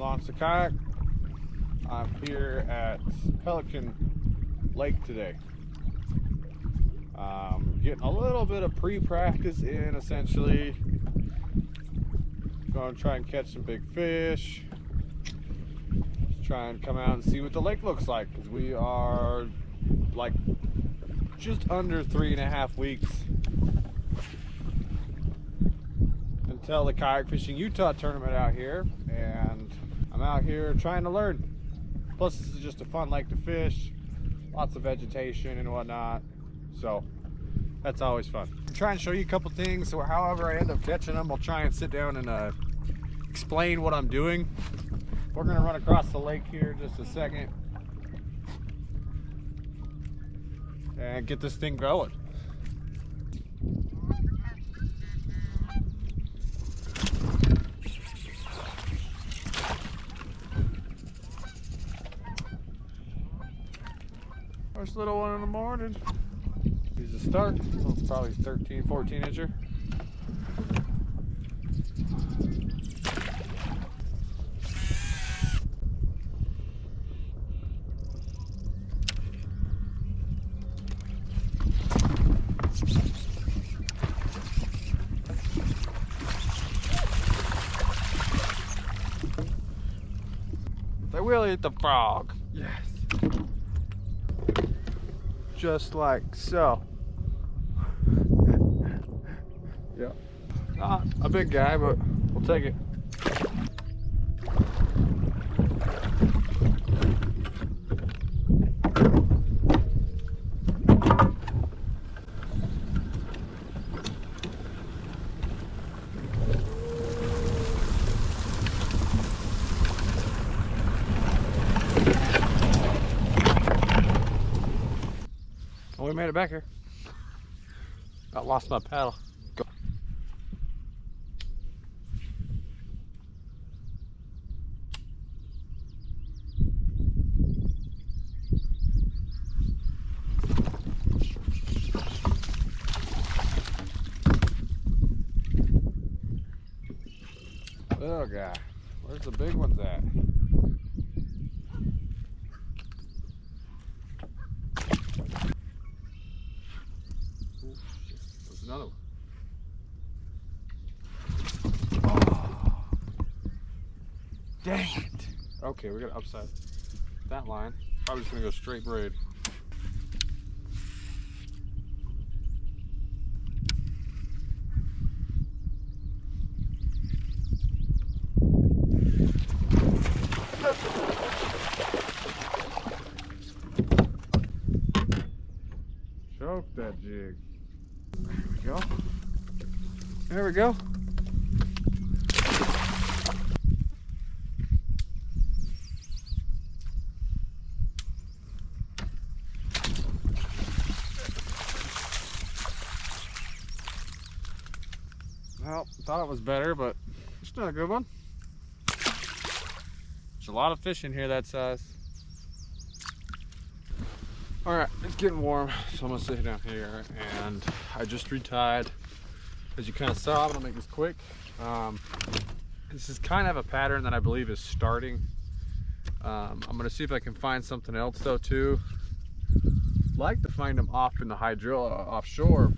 Launch the kayak. I'm here at Pelican Lake today. Getting a little bit of pre-practice in, essentially. Going to try and catch some big fish. Just try and come out and see what the lake looks like, because we are like just under 3.5 weeks until the Kayak Fishing Utah tournament out here, and I'm out here trying to learn. Plus, this is just a fun lake to fish, lots of vegetation and whatnot, so that's always fun. I'm trying to show you a couple things, so however I end up catching them, I'll try and sit down and explain what I'm doing. We're gonna run across the lake here in just a second and get this thing going. First little one in the morning. He's a start. Oh, it's probably 13, 14 incher. They will eat the frog. Yes. Just like so. Yeah. Not a big guy, but we'll take it. Oh, we made it back here. I lost my paddle. Go. Little guy. Where's the big ones at? Another one. Oh, dang it. Okay, we're gonna upside that line. Probably just gonna go straight braid. Choke that jig. There we go. There we go. Well, thought it was better, but it's not a good one. There's a lot of fish in here that size. All right, it's getting warm, so I'm gonna sit down here, and I just retied. As you kind of saw, I'm gonna make this quick. This is kind of a pattern that I believe is starting. I'm gonna see if I can find something else though too. Like to find them off in the offshore,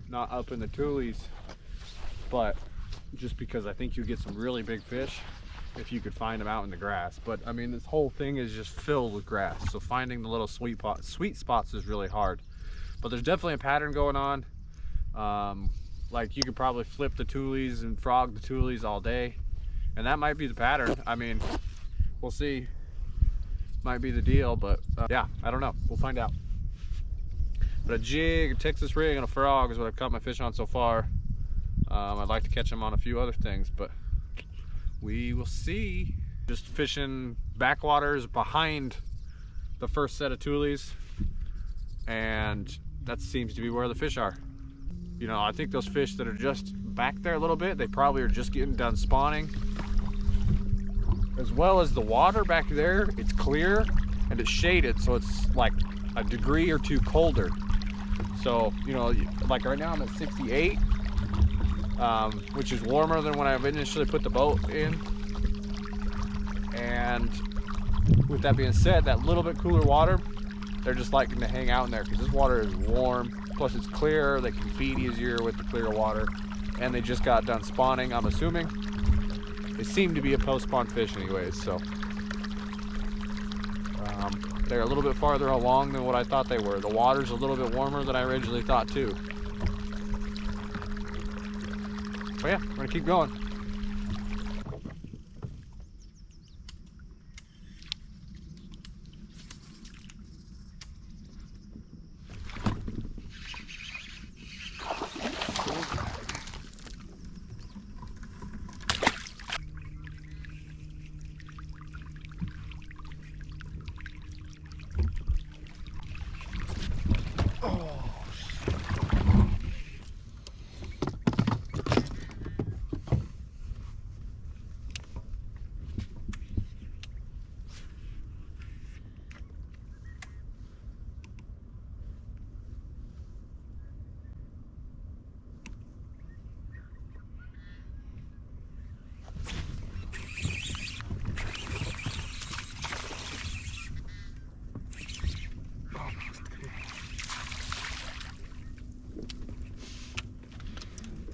not up in the tulies, but just because I think you get some really big fish if you could find them out in the grass. But I mean, this whole thing is just filled with grass, so finding the little sweet spots is really hard. But there's definitely a pattern going on. Like you could probably flip the tulies and frog the tulies all day, and that might be the pattern. I mean, we'll see. Might be the deal, but yeah, I don't know. We'll find out. But a jig, a Texas rig, and a frog is what I've caught my fish on so far. I'd like to catch them on a few other things, but we will see. Just fishing backwaters behind the first set of tulies, and that seems to be where the fish are. You know, I think those fish that are just back there a little bit, they probably are just getting done spawning. As well as the water back there, it's clear and it's shaded, so it's like a degree or two colder. So, you know, like right now I'm at 68, which is warmer than when I initially put the boat in. And with that being said, that little bit cooler water, they're just liking to hang out in there because this water is warm. Plus it's clear, they can feed easier with the clear water. And they just got done spawning, I'm assuming. They seem to be a post-spawn fish anyways, so. They're a little bit farther along than what I thought they were. The water's a little bit warmer than I originally thought too. But yeah, we're gonna keep going.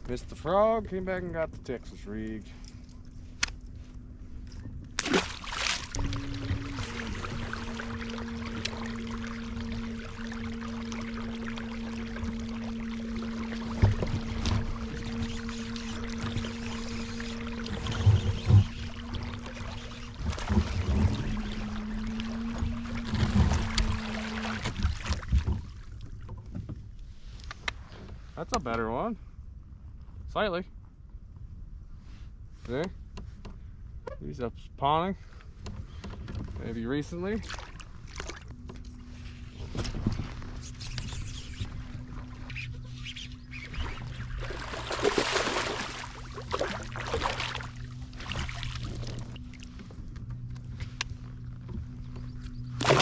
Missed the frog, came back and got the Texas rig. That's a better one. Slightly. See? He's up spawning. Maybe recently.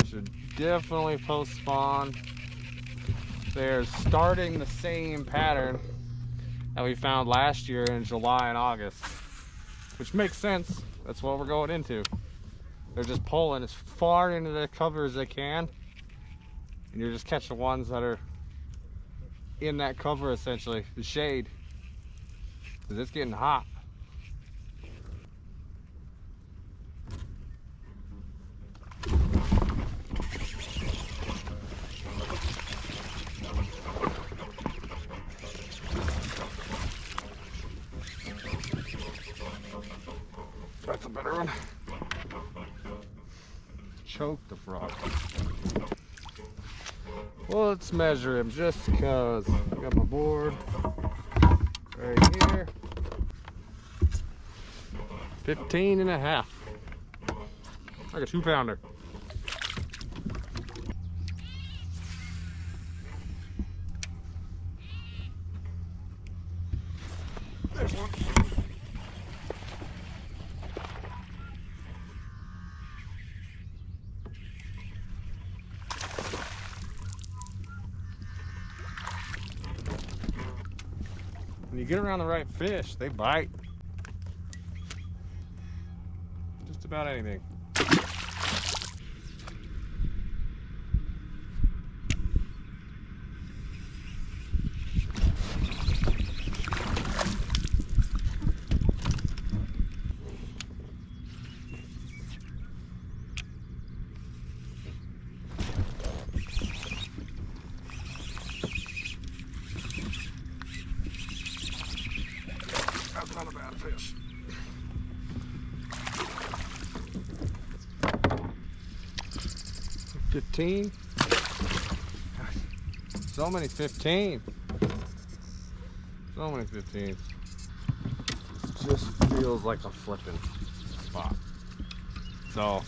Should definitely post spawn. They're starting the same pattern that we found last year in July and August, which makes sense. That's what we're going into. They're just pulling as far into the cover as they can, and you're just catching ones that are in that cover, essentially, the shade, because it's getting hot. That's a better one. Choke the frog. Well, let's measure him just because. I got my board right here. 15 and a half. Like a 2-pounder. There's one. When you get around the right fish, they bite. Just about anything. That's not a bad fish. $15. So many 15. So many 15s. It just feels like a flipping spot. So,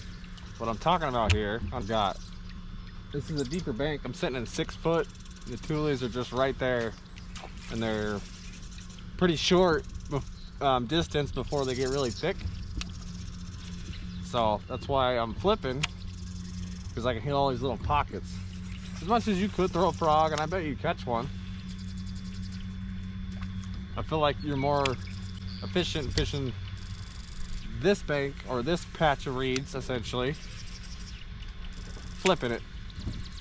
what I'm talking about here, I've got, this is a deeper bank. I'm sitting in 6 foot. The tulies are just right there, and they're pretty short distance before they get really thick. So that's why I'm flipping, because I can hit all these little pockets. As much as you could throw a frog, and I bet you catch one, I feel like you're more efficient fishing this bank or this patch of reeds, essentially flipping it,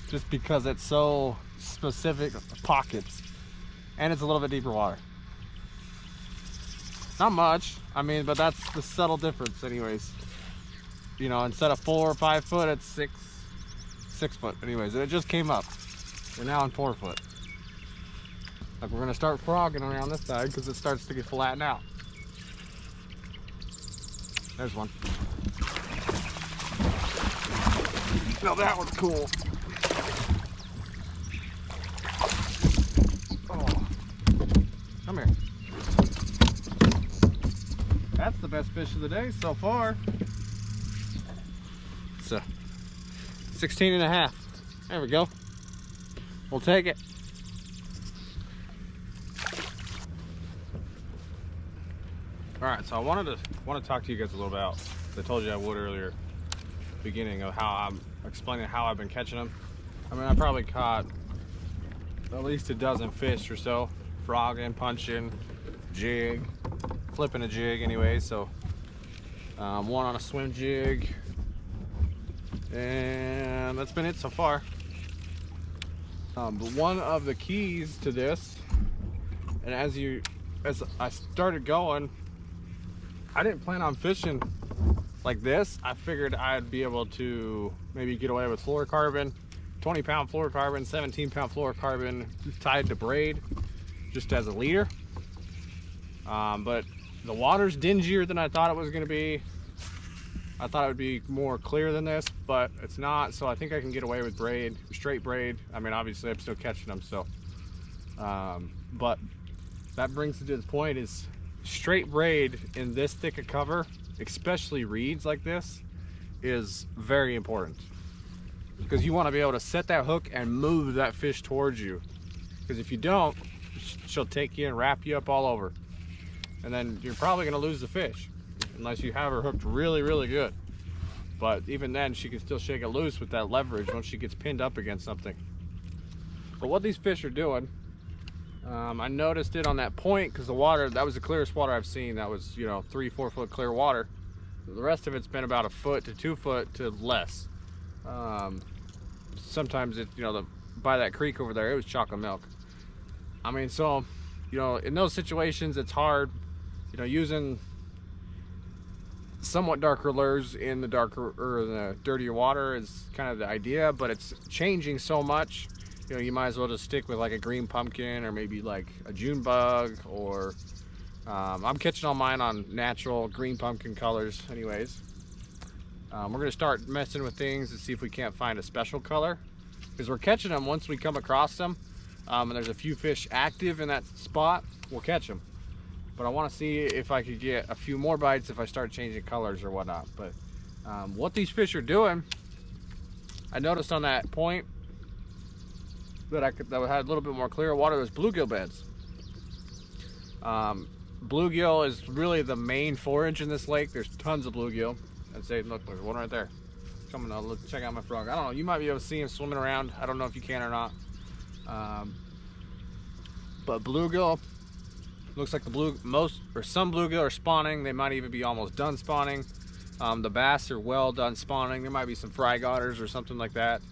just because it's so specific pockets and it's a little bit deeper water. Not much, I mean, but that's the subtle difference anyways. You know, instead of 4 or 5 foot, it's 6 foot anyways. And it just came up. We're now on 4 foot. Like, we're gonna start frogging around this side because it starts to get flattened out. There's one. Now that one's cool. Oh, come here. That's the best fish of the day so far. It's a 16 and a half. There we go. We'll take it. All right, so I want to talk to you guys a little about. I told you I would earlier, beginning of how I'm explaining how I've been catching them. I mean, I probably caught at least a dozen fish or so, frogging, punching, jig, flipping a jig anyway. So one on a swim jig, and that's been it so far. But one of the keys to this, and as I started going, I didn't plan on fishing like this. I figured I'd be able to maybe get away with fluorocarbon, 20-pound fluorocarbon, 17-pound fluorocarbon tied to braid, just as a leader. But the water's dingier than I thought it was going to be. I thought it would be more clear than this, but it's not. So I think I can get away with braid, straight braid. I mean, obviously I'm still catching them. So, but that brings me to the point is straight braid in this thick of cover, especially reeds like this, is very important, because you want to be able to set that hook and move that fish towards you, because if you don't, she'll take you and wrap you up all over, and then you're probably going to lose the fish unless you have her hooked really, really good. But even then, she can still shake it loose with that leverage once she gets pinned up against something. But what these fish are doing, I noticed it on that point, because the water, that was the clearest water I've seen. That was, you know, 3-4 foot clear water. The rest of it's been about 1 foot to 2 foot to less. Sometimes it, you know, by that creek over there, it was chocolate milk. I mean, so, you know, in those situations, it's hard, you know, using somewhat darker lures in the darker or the dirtier water is kind of the idea, but it's changing so much. You know, you might as well just stick with like a green pumpkin or maybe like a June bug, or I'm catching all mine on natural green pumpkin colors anyways. We're gonna start messing with things and see if we can't find a special color, because we're catching them once we come across them, and there's a few fish active in that spot, we'll catch them. But I want to see if I could get a few more bites if I start changing colors or whatnot. But what these fish are doing, I noticed on that point that had a little bit more clear water, was bluegill beds. Bluegill is really the main forage in this lake. There's tons of bluegill. I'd say, look, there's one right there. Coming to look, check out my frog. I don't know, you might be able to see him swimming around. I don't know if you can or not. But bluegill, looks like some bluegill are spawning. They might even be almost done spawning. The bass are well done spawning. There might be some fry otters or something like that.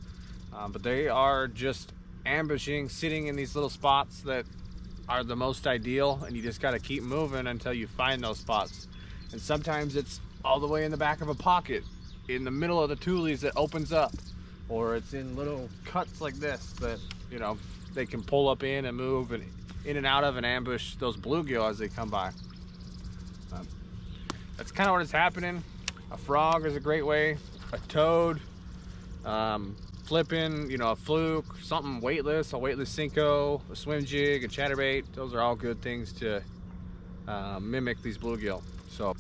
But they are just ambushing, sitting in these little spots that are the most ideal, and you just got to keep moving until you find those spots. And sometimes it's all the way in the back of a pocket, in the middle of the tules that opens up, or it's in little cuts like this that, you know, they can pull up in and move and in and out of and ambush those bluegill as they come by. That's kind of what is happening. A frog is a great way, a toad, flipping, you know, a fluke, something weightless, a weightless Cinco, a swim jig, a chatterbait. Those are all good things to mimic these bluegill. So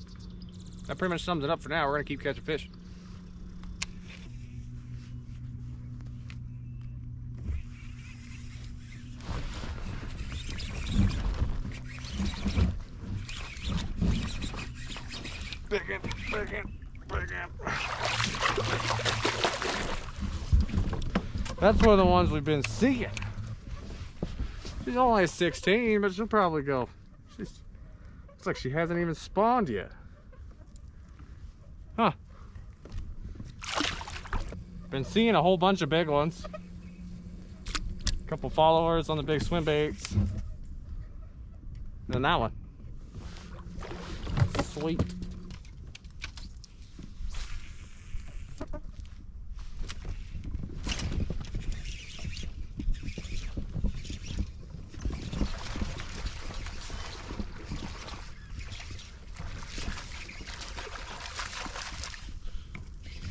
that pretty much sums it up for now. We're gonna keep catching fish. Big in. That's one of the ones we've been seeing. She's only 16, but she'll probably go. Looks like she hasn't even spawned yet. Huh. Been seeing a whole bunch of big ones. A couple followers on the big swim baits. And then that one. Sweet.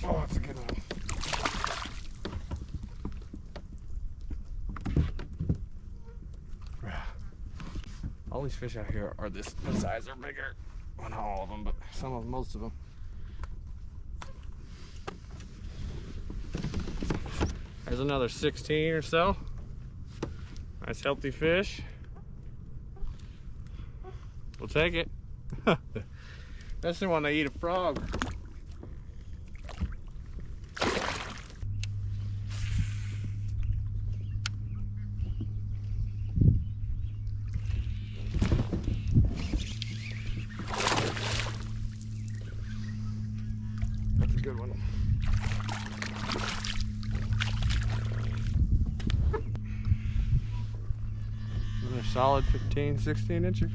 Oh, that's a good one. All these fish out here are this size or bigger. Well, not all of them, but some of them, most of them. There's another 16 or so. Nice healthy fish. We'll take it. Especially when they eat a frog. That's a good one. Another solid 15, 16 inches.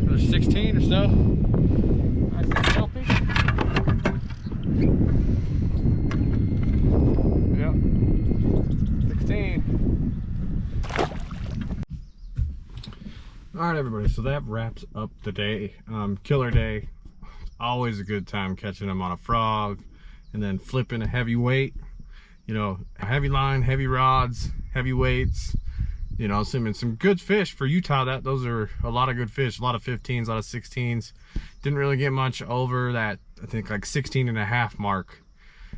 Another 16 or so. Nice and healthy. Yep. 16. All right, everybody. So that wraps up the day. Killer day. Always a good time catching them on a frog, and then flipping a heavy weight. You know, heavy line, heavy rods, heavy weights. You know, some good fish for Utah. Those are a lot of good fish. A lot of 15s, a lot of 16s. Didn't really get much over that, I think, like 16.5 mark.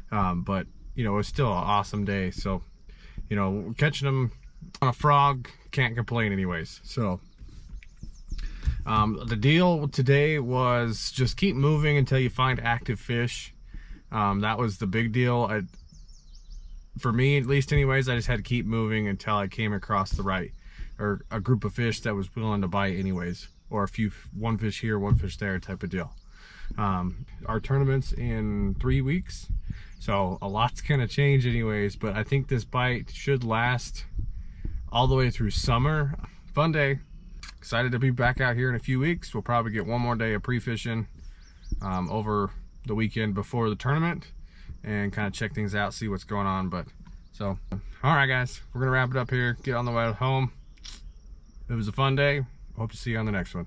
But you know, it was still an awesome day. So, you know, catching them on a frog, can't complain anyways. So the deal today was just keep moving until you find active fish. That was the big deal. For me, at least anyways, I just had to keep moving until I came across the right, or a group of fish that was willing to bite anyways, or one fish here, one fish there type of deal. Our tournament's in 3 weeks, so a lot's gonna change anyways, but I think this bite should last all the way through summer. Fun day. Excited to be back out here in a few weeks. We'll probably get one more day of pre-fishing over the weekend before the tournament, and kind of check things out, see what's going on. But so, all right guys, we're gonna wrap it up here, get on the way home. It was a fun day. Hope to see you on the next one.